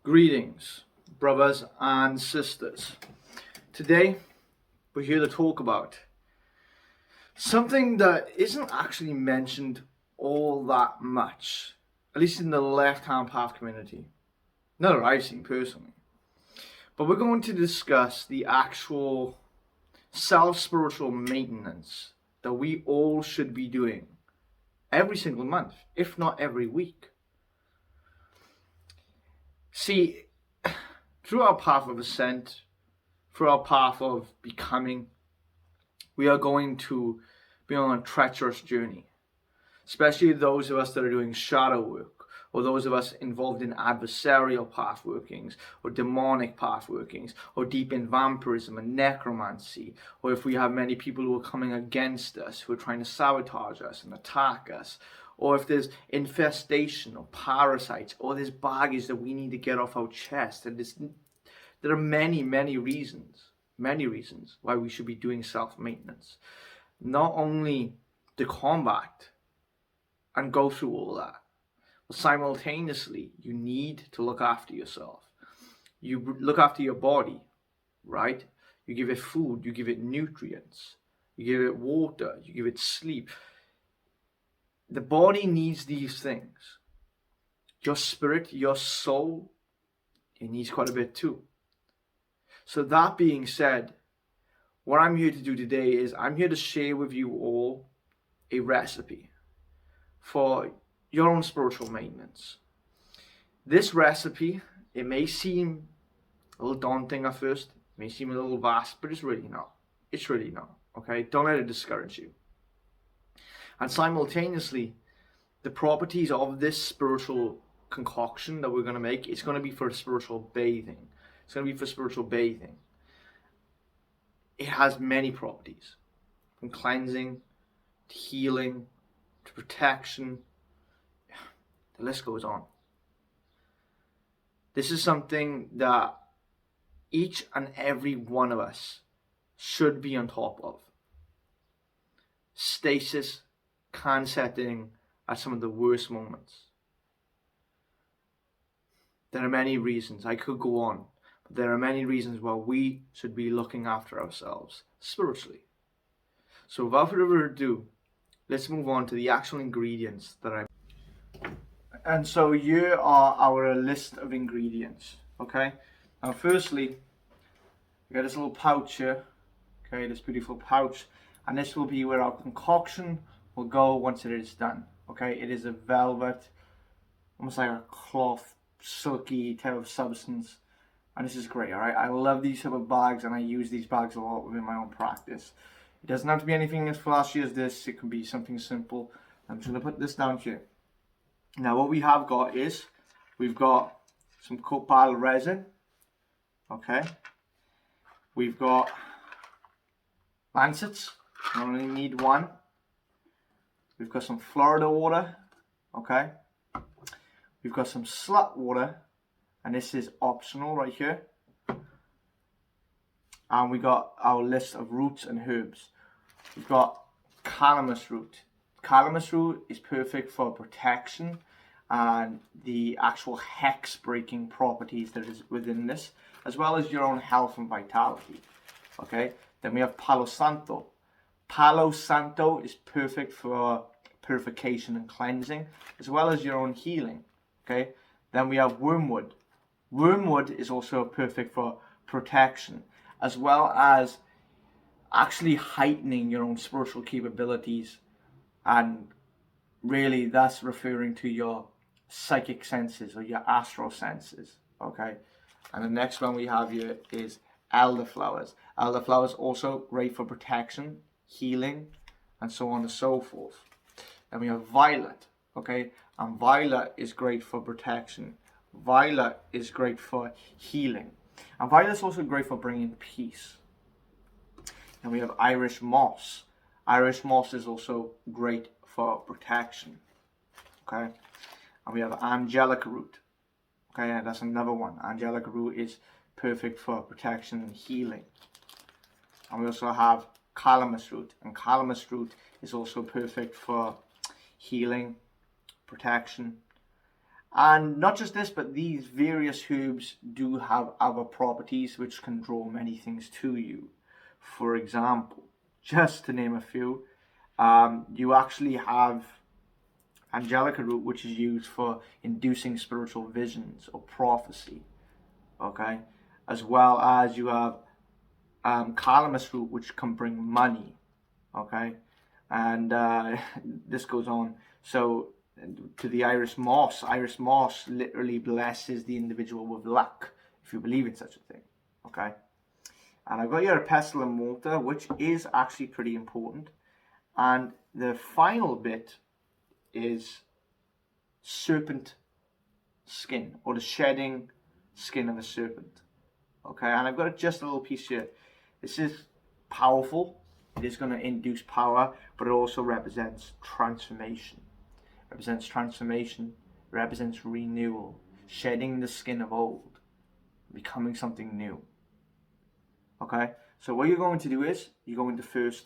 Greetings, brothers and sisters. Today, we're here to talk about something that isn't actually mentioned all that much, at least in the left-hand path community. Not that I've seen personally. But we're going to discuss the actual self-spiritual maintenance that we all should be doing every single month, if not every week. See, through our path of ascent, through our path of becoming, we are going to be on a treacherous journey. Especially those of us that are doing shadow work, or those of us involved in adversarial path workings, or demonic path workings, or deep in vampirism and necromancy, or if we have many people who are coming against us, who are trying to sabotage us and attack us, or if there's infestation or parasites, or there's baggage that we need to get off our chest. And there are many reasons why we should be doing self-maintenance. Not only to combat and go through all that, but simultaneously, you need to look after yourself. You look after your body, right? You give it food, you give it nutrients, you give it water, you give it sleep. The body needs these things. Your spirit, your soul, it needs quite a bit too. So that being said, what I'm here to do today is I'm here to share with you all a recipe for your own spiritual maintenance. This recipe, it may seem a little daunting at first, it may seem a little vast, but it's really not. It's really not, okay? Don't let it discourage you. And simultaneously, the properties of this spiritual concoction that we're going to make, it's going to be for spiritual bathing. It's going to be for spiritual bathing. It has many properties, from cleansing, to healing, to protection. The list goes on. This is something that each and every one of us should be on top of. Stasis can set in at some of the worst moments. There are many reasons. I could go on, but there are many reasons why we should be looking after ourselves spiritually. So without further ado, let's move on to the actual ingredients that I. And so here are our list of ingredients. Okay. Now, firstly, we got this little pouch here. Okay, this beautiful pouch, and this will be where our concoction will go once it is done. Okay, it is a velvet, almost like a cloth, silky type of substance, and this is great. All right, I love these type of bags, and I use these bags a lot within my own practice. It doesn't have to be anything as flashy as this. It can be something simple. I'm just gonna put this down here. Now, what we have got is we've got some Copal resin. Okay, we've got Lancets. I only need one. We've got some Florida water, okay? We've got some Slut water, and this is optional right here. And we got our list of roots and herbs. We've got Calamus Root. Calamus Root is perfect for protection and the actual hex breaking properties that is within this, as well as your own health and vitality, okay? Then we have Palo Santo. Palo Santo is perfect for purification and cleansing, as well as your own healing, okay? Then we have Wormwood. Wormwood is also perfect for protection, as well as actually heightening your own spiritual capabilities, and really that's referring to your psychic senses or your astral senses, okay? And the next one we have here is Elderflowers. Elderflowers also great for protection, healing, and so on and so forth. Then we have Violet, okay? And Violet is great for protection. Violet is great for healing. And Violet is also great for bringing peace. And we have Irish Moss. Irish Moss is also great for protection, okay? And we have Angelica Root, okay? And that's another one. Angelica Root is perfect for protection and healing. And we also have Calamus Root, and Calamus Root is also perfect for healing, protection. And not just this, but these various herbs do have other properties which can draw many things to you. For example, just to name a few, you actually have Angelica Root, which is used for inducing spiritual visions or prophecy, okay? As well as you have Calamus Root, which can bring money, okay? And this goes on. So to the iris moss literally blesses the individual with luck, if you believe in such a thing, okay? And I've got your pestle and mortar, which is actually pretty important. And the final bit is serpent skin, or the shedding skin of a serpent, okay? And I've got just a little piece here. This is powerful. It is going to induce power, but it also represents transformation. Represents renewal, shedding the skin of old, becoming something new. Okay, so what you're going to do is, you're going to first,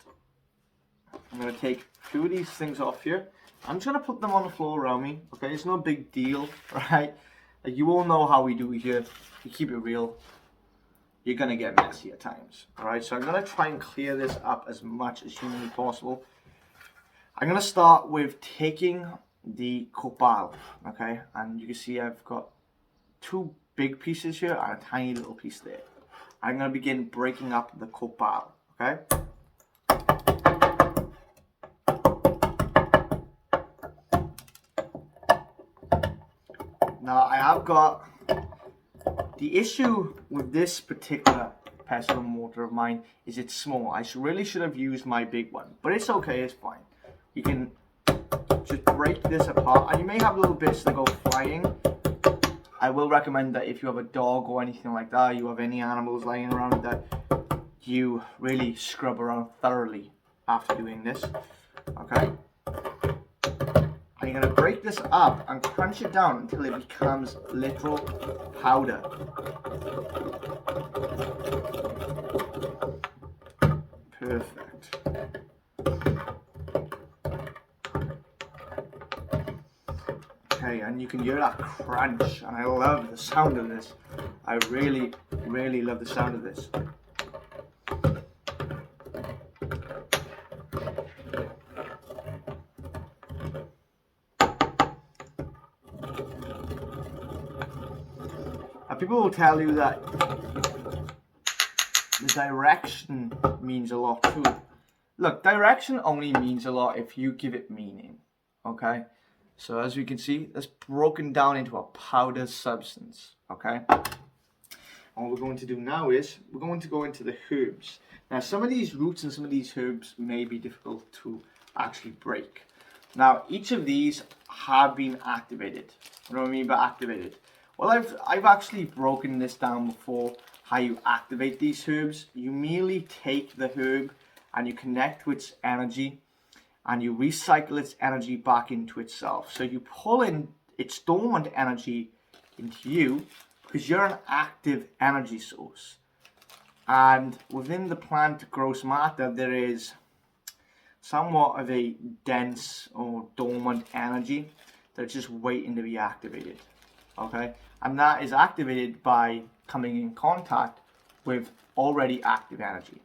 I'm going to take a few of these things off here. I'm just going to put them on the floor around me, okay? It's no big deal, right? Like, you all know how we do it here. We keep it real. You're going to get messy at times, all right? So I'm going to try and clear this up as much as humanly possible. I'm going to start with taking the Copal, okay? And you can see I've got 2 big pieces here and a tiny little piece there. I'm going to begin breaking up the Copal, okay? Now I have got, the issue with this particular pestle and mortar of mine is it's small. I really should have used my big one, but it's okay, it's fine. You can just break this apart, and you may have little bits that go flying. I will recommend that if you have a dog or anything like that, you have any animals lying around, that you really scrub around thoroughly after doing this, okay? And you're going to break this up and crunch it down until it becomes literal powder. Perfect. Okay, and you can hear that crunch, and I love the sound of this. I really, really love the sound of this. And people will tell you that the direction means a lot too. Look, direction only means a lot if you give it meaning, okay? So as we can see, that's broken down into a powder substance, okay? And what we're going to do now is, we're going to go into the herbs. Now, some of these roots and some of these herbs may be difficult to actually break. Now, each of these have been activated. What do I mean by activated? Well, I've actually broken this down before, how you activate these herbs. You merely take the herb and you connect with its energy, and you recycle its energy back into itself. So you pull in its dormant energy into you, because you're an active energy source. And within the plant gross matter, there is somewhat of a dense or dormant energy that's just waiting to be activated, okay? And that is activated by coming in contact with already active energy.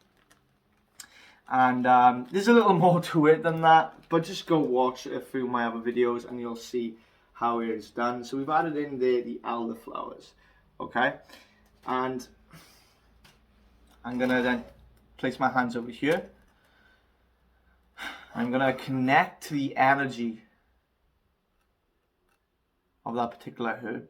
And there's a little more to it than that, but just go watch a few of my other videos and you'll see how it is done. So we've added in there the elderflowers, okay? And I'm gonna then place my hands over here. I'm gonna connect to the energy of that particular herb.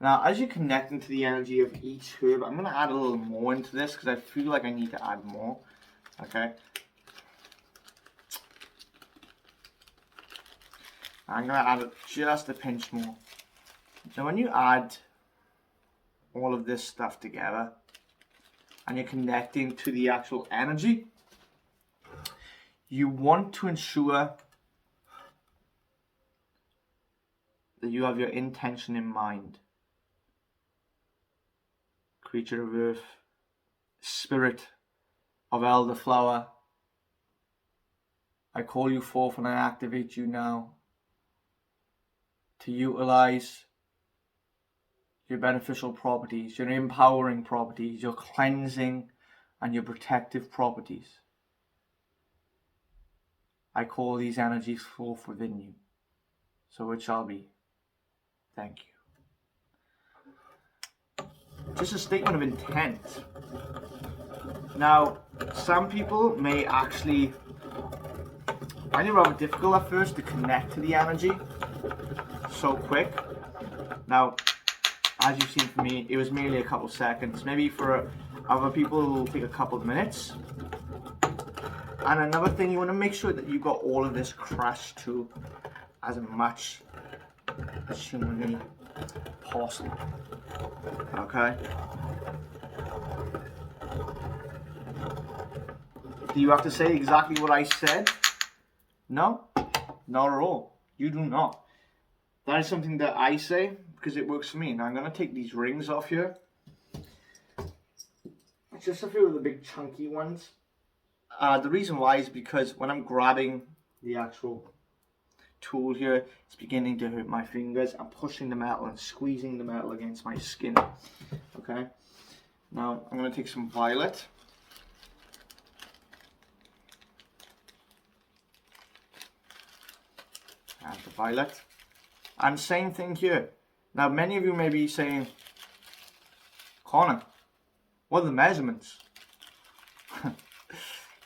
Now, as you connect into the energy of each herb, I'm going to add a little more into this because I feel like I need to add more, okay? I'm going to add just a pinch more. So when you add all of this stuff together and you're connecting to the actual energy, you want to ensure that you have your intention in mind. Creature of earth, spirit of elderflower, I call you forth and I activate you now to utilize your beneficial properties, your empowering properties, your cleansing and your protective properties. I call these energies forth within you. So it shall be. Thank you. Just a statement of intent. Now, some people may actually find it rather difficult at first to connect to the energy so quick. Now, as you've seen for me, it was merely a couple seconds. Maybe for other people it will take a couple of minutes. And another thing, you want to make sure that you got all of this crushed to as much as humanly possible. Okay? Do you have to say exactly what I said? No, not at all. You do not. That is something that I say because it works for me. Now I'm going to take these rings off here. Just a few of the big chunky ones. The reason why is because when I'm grabbing the actual tool here, it's beginning to hurt my fingers. I'm pushing the metal and squeezing the metal against my skin. Okay. Now I'm going to take some violet. And the violet. And same thing here. Now many of you may be saying, Connor, what are the measurements?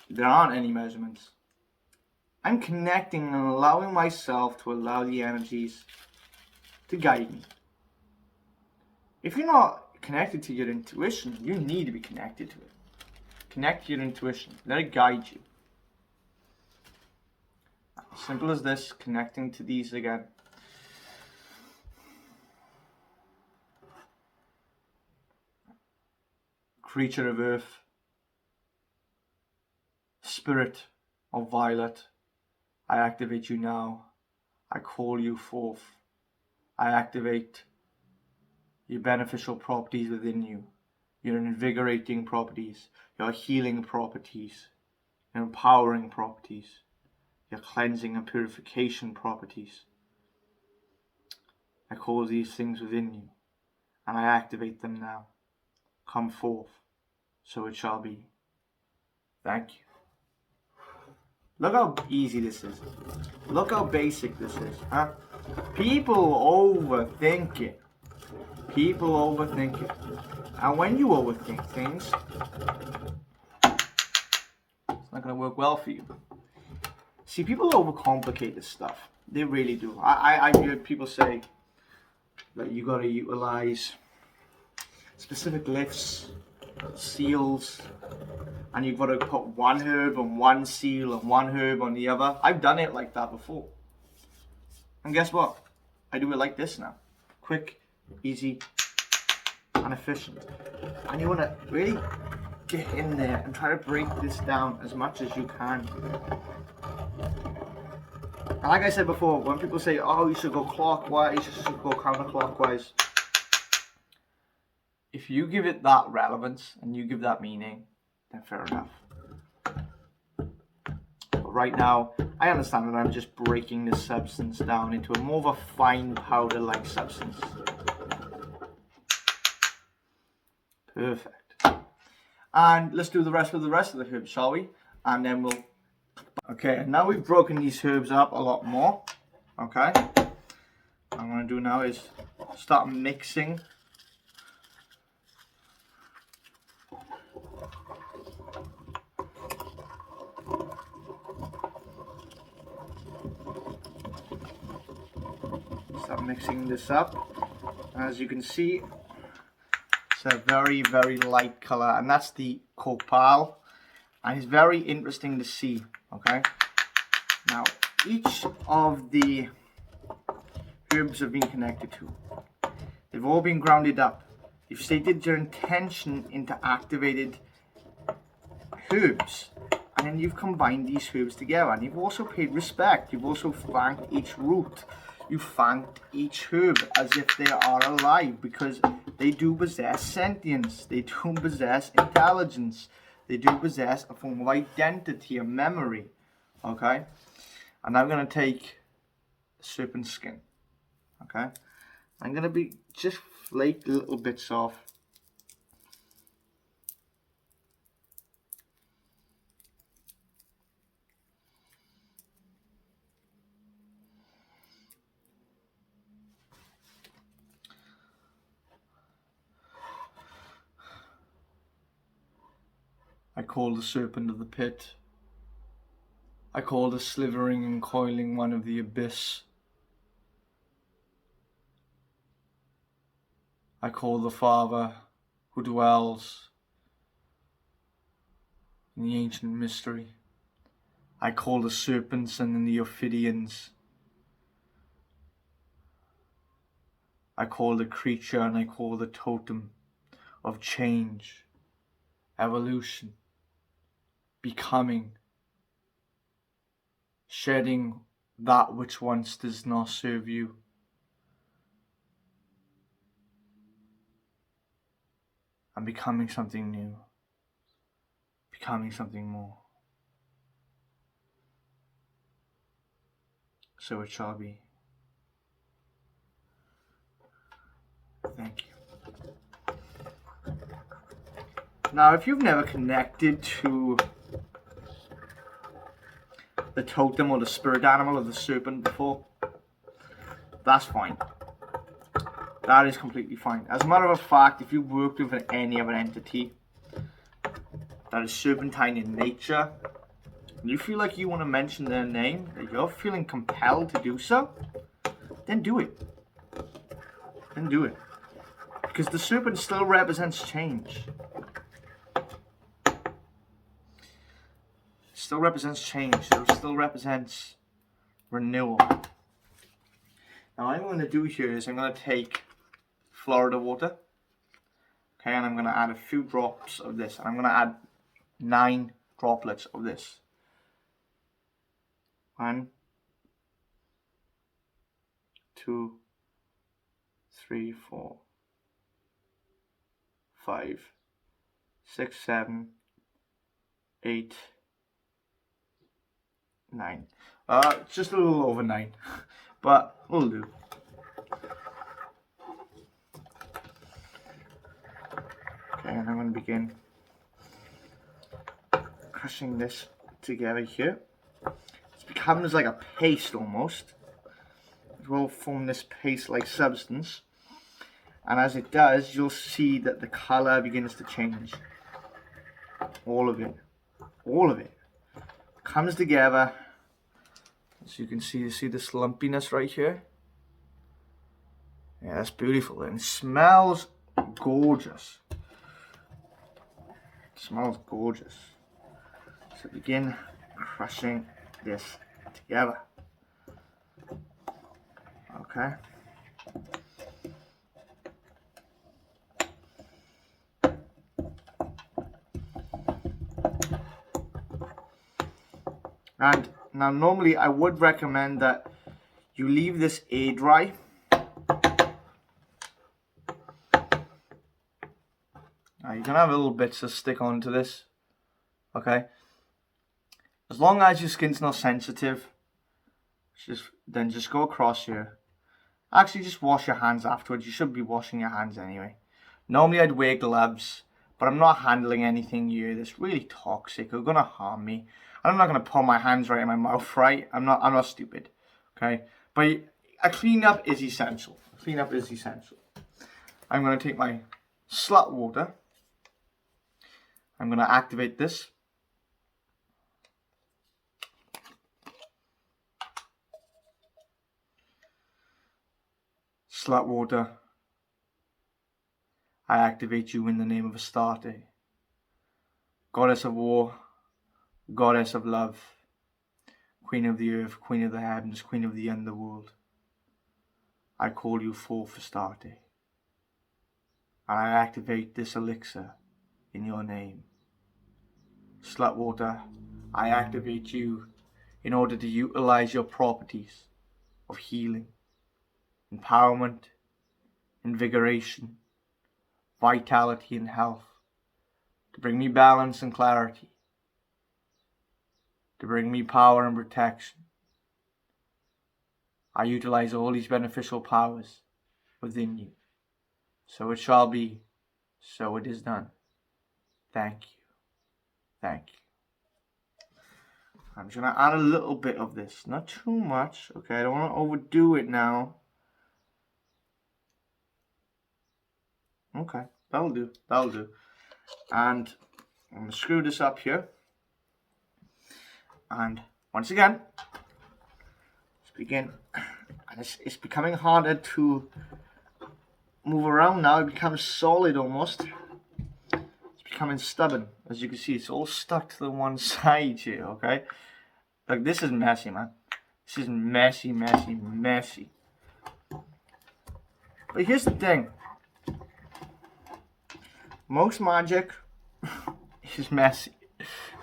There aren't any measurements. I'm connecting and allowing myself to allow the energies to guide me. If you're not connected to your intuition, you need to be connected to it. Connect to your intuition. Let it guide you. Simple as this, connecting to these again. Creature of earth, spirit of violet, I activate you now. I call you forth. I activate your beneficial properties within you, your invigorating properties, your healing properties, your empowering properties, your cleansing and purification properties. I call these things within you, and I activate them now. Come forth, so it shall be. Thank you. Look how easy this is. Look how basic this is. Huh? People overthink it. People overthink it. And when you overthink things, it's not going to work well for you. See, people overcomplicate this stuff. They really do. I've heard people say that you got to utilize specific lifts, seals, and you've got to put one herb on one seal and one herb on the other. I've done it like that before. And guess what? I do it like this now. Quick, easy, and efficient. And you want to really get in there and try to break this down as much as you can. And like I said before, when people say, oh, you should go clockwise, you should go counterclockwise. If you give it that relevance and you give that meaning, then fair enough. But right now, I understand that I'm just breaking this substance down into a more of a fine powder-like substance. Perfect. And let's do the rest of the herbs, shall we? And then we'll... Okay, and now we've broken these herbs up a lot more. Okay. What I'm going to do now is start mixing. Start mixing this up. As you can see, it's a very, very light color, and that's the Copal. And it's very interesting to see. Okay. Now, each of the herbs have been connected to. They've all been grounded up. You've stated your intention into activated herbs, and then you've combined these herbs together, and you've also paid respect. You've also thanked each root. You thanked each herb as if they are alive, because they do possess sentience. They do possess intelligence. They do possess a form of identity, a memory. Okay, and I'm going to take the serpent skin. Okay, I'm going to be just flake little bits off. I call the serpent of the pit. I call the slithering and coiling one of the abyss. I call the Father who dwells in the ancient mystery. I call the serpents and the Ophidians. I call the creature and I call the totem of change, evolution, becoming, shedding that which once does not serve you. And becoming something new, becoming something more. So it shall be. Thank you. Now, if you've never connected to the totem or the spirit animal of the serpent before, that's fine. That is completely fine. As a matter of fact, if you've worked with any other entity that is serpentine in nature, and you feel like you want to mention their name, that you're feeling compelled to do so, then do it. Then do it. Because the serpent still represents change. It still represents change. It still represents renewal. Now what I'm going to do here is I'm going to take Florida water. Okay, and I'm going to add a few drops of this. And I'm going to add 9 droplets of this. 1, 2, 3, 4, 5, 6, 7, 8, 9. Just a little over 9, but we'll do. Okay, and I'm going to begin crushing this together here. It becomes like a paste almost. It will form this paste-like substance, and as it does, you'll see that the color begins to change. All of it comes together. As you can see, this lumpiness right here. Yeah, that's beautiful, and it smells gorgeous. It smells gorgeous. So begin crushing this together. Okay. And now normally I would recommend that you leave this air dry. Now you can have little bits that stick onto this. Okay. As long as your skin's not sensitive, just go across here. Actually, just wash your hands afterwards. You should be washing your hands anyway. Normally I'd wear gloves, but I'm not handling anything here that's really toxic or gonna harm me. I'm not gonna put my hands right in my mouth, right? I'm not stupid, okay? But a cleanup is essential. Cleanup is essential. I'm gonna take my Slut water. I'm gonna activate this. Slut water. I activate you in the name of Astarte, goddess of war, goddess of love, queen of the earth, queen of the heavens, queen of the underworld. I call you forth, Astarte, and I activate this elixir in your name. Slut water, I activate you in order to utilize your properties of healing, empowerment, invigoration, vitality, and health to bring me balance and clarity. to bring me power and protection. I utilize all these beneficial powers within you. So it shall be, so it is done. Thank you. Thank you. I'm just going to add a little bit of this, not too much. Okay, I don't want to overdo it now. Okay, that'll do, that'll do. And I'm going to screw this up here. And once again, let's begin. And it's becoming harder to move around now. It becomes solid almost. It's becoming stubborn. As you can see, it's all stuck to the one side here, okay? Like, this is messy, man. This is messy, messy, messy. But here's the thing. Most magic is messy.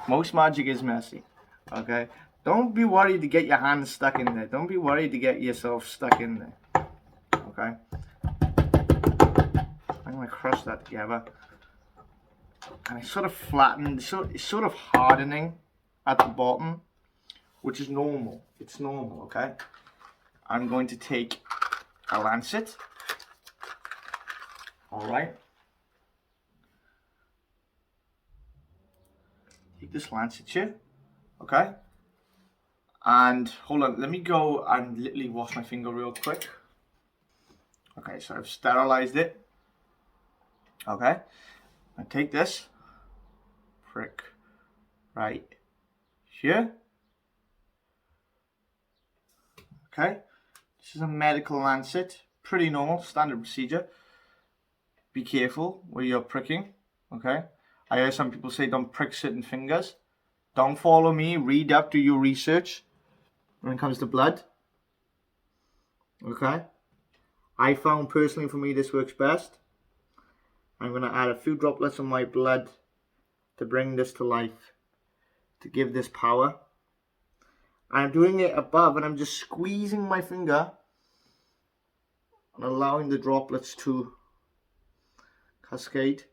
Most magic is messy, okay? Don't be worried to get your hands stuck in there. Don't be worried to get yourself stuck in there, okay? I'm going to crush that together. And it's sort of flattened, it's sort of hardening at the bottom, which is normal. It's normal, okay? I'm going to take a Lancet. Alright. Take this Lancet here, okay? And hold on, let me go and literally wash my finger real quick. Okay, so I've sterilized it. Okay, I take this, prick right here. Okay, this is a medical Lancet, pretty normal, standard procedure. Be careful where you're pricking, okay? I hear some people say don't prick certain fingers. Don't follow me, read up, do your research when it comes to blood. Okay, I found personally for me this works best. I'm going to add a few droplets of my blood to bring this to life, to give this power. I'm doing it above and I'm just squeezing my finger and allowing the droplets to cascade.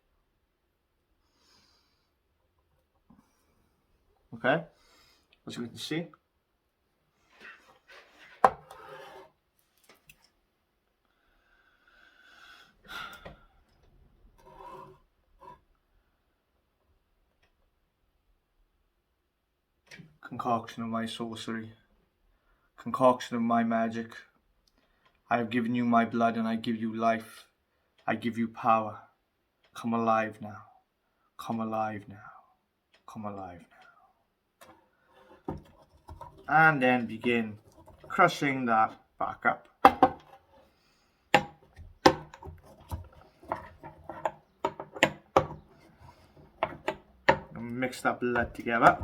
Okay, as you can see. Concoction of my sorcery, concoction of my magic. I have given you my blood and I give you life. I give you power. Come alive now. Come alive now. Come alive now. And then begin crushing that back up. And mix that blood together.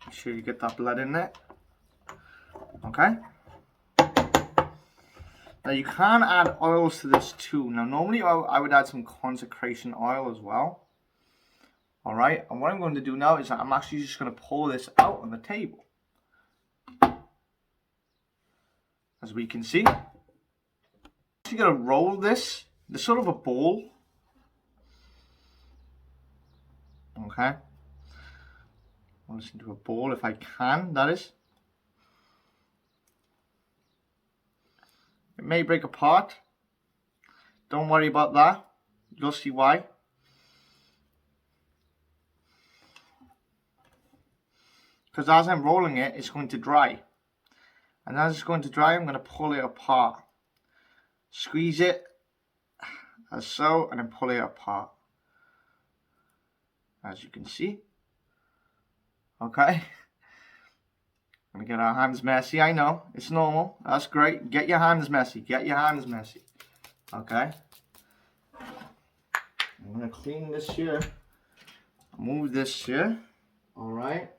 Make sure you get that blood in there. Okay. Now you can add oils to this too. Now normally I would add some consecration oil as well. Alright, and what I'm going to do now is I'm actually just going to pour this out on the table. As we can see. You're going to roll this. There's sort of a ball. Okay. Roll this into a ball if I can, that is. It may break apart. Don't worry about that. You'll see why. Because as I'm rolling it, it's going to dry. And as it's going to dry, I'm going to pull it apart. Squeeze it, as so, and then pull it apart. As you can see. Okay. Gonna get our hands messy, I know. It's normal. That's great. Get your hands messy. Get your hands messy. Okay. I'm gonna clean this here. Move this here. Alright.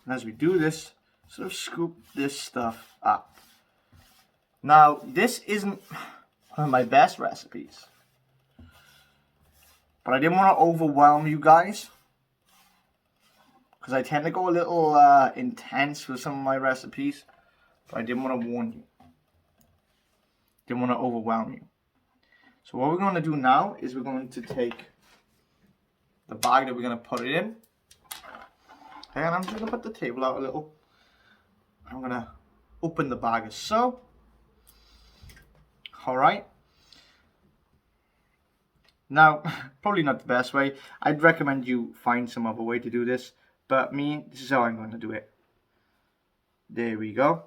And as we do this, sort of scoop this stuff up. Now, this isn't one of my best recipes. But I didn't want to overwhelm you guys. Because I tend to go a little intense with some of my recipes. But I didn't want to warn you. Didn't want to overwhelm you. So what we're going to do now is we're going to take the bag that we're going to put it in. And I'm just going to put the table out a little. I'm going to open the bag as so. Alright. Now, probably not the best way. I'd recommend you find some other way to do this. But me, this is how I'm going to do it. There we go.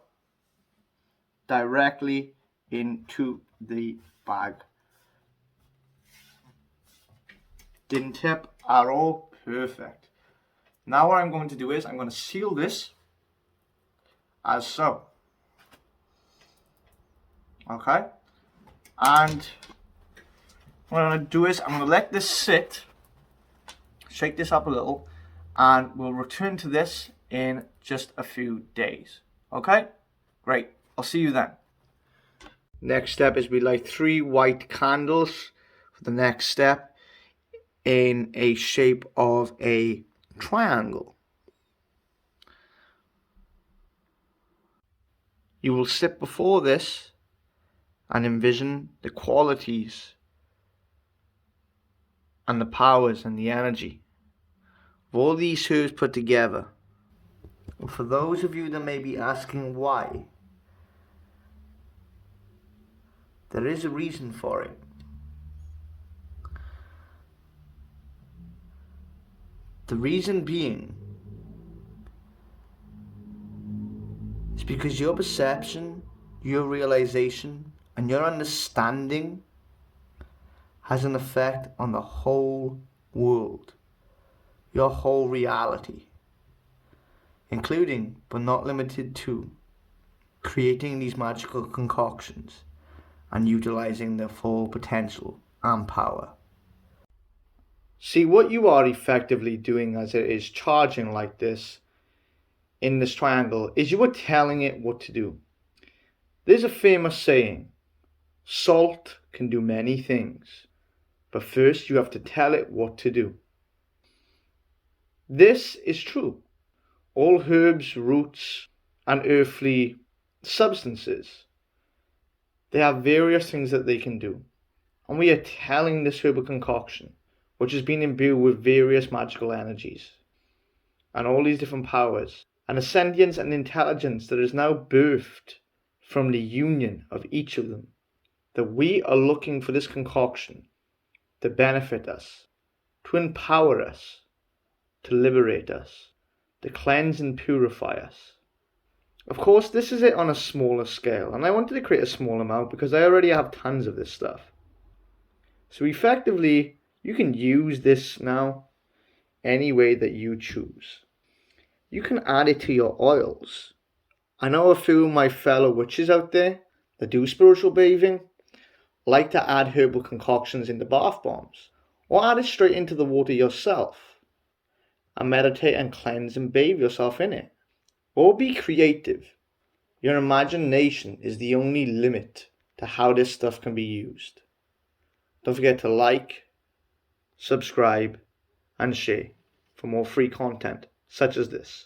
Directly into the bag. Didn't tip at all. Perfect. Now what I'm going to do is I'm going to seal this as so. Okay. And what I'm going to do is I'm going to let this sit. Shake this up a little. And we'll return to this in just a few days. Okay? Great. I'll see you then. Next step is we light 3 white candles for the next step in a shape of a triangle. You will sit before this and envision the qualities and the powers and the energy of all these herbs put together. And for those of you that may be asking why, there is a reason for it. The reason being is because your perception, your realization, and your understanding has an effect on the whole world, your whole reality, including but not limited to creating these magical concoctions and utilizing their full potential and power. See, what you are effectively doing as it is charging like this in this triangle is you are telling it what to do. There's a famous saying, salt can do many things, but first you have to tell it what to do. This is true. All herbs, roots, and earthly substances, they have various things that they can do. And we are telling this herbal concoction, which has been imbued with various magical energies and all these different powers, and a sentience and intelligence that is now birthed from the union of each of them, that we are looking for this concoction to benefit us, to empower us, to liberate us, to cleanse and purify us. Of course, this is it on a smaller scale, and I wanted to create a small amount because I already have tons of this stuff. So effectively, you can use this now any way that you choose. You can add it to your oils. I know a few of my fellow witches out there that do spiritual bathing like to add herbal concoctions into bath bombs, or add it straight into the water yourself and meditate and cleanse and bathe yourself in it. Or be creative. Your imagination is the only limit to how this stuff can be used. Don't forget to like, subscribe, and share for more free content such as this.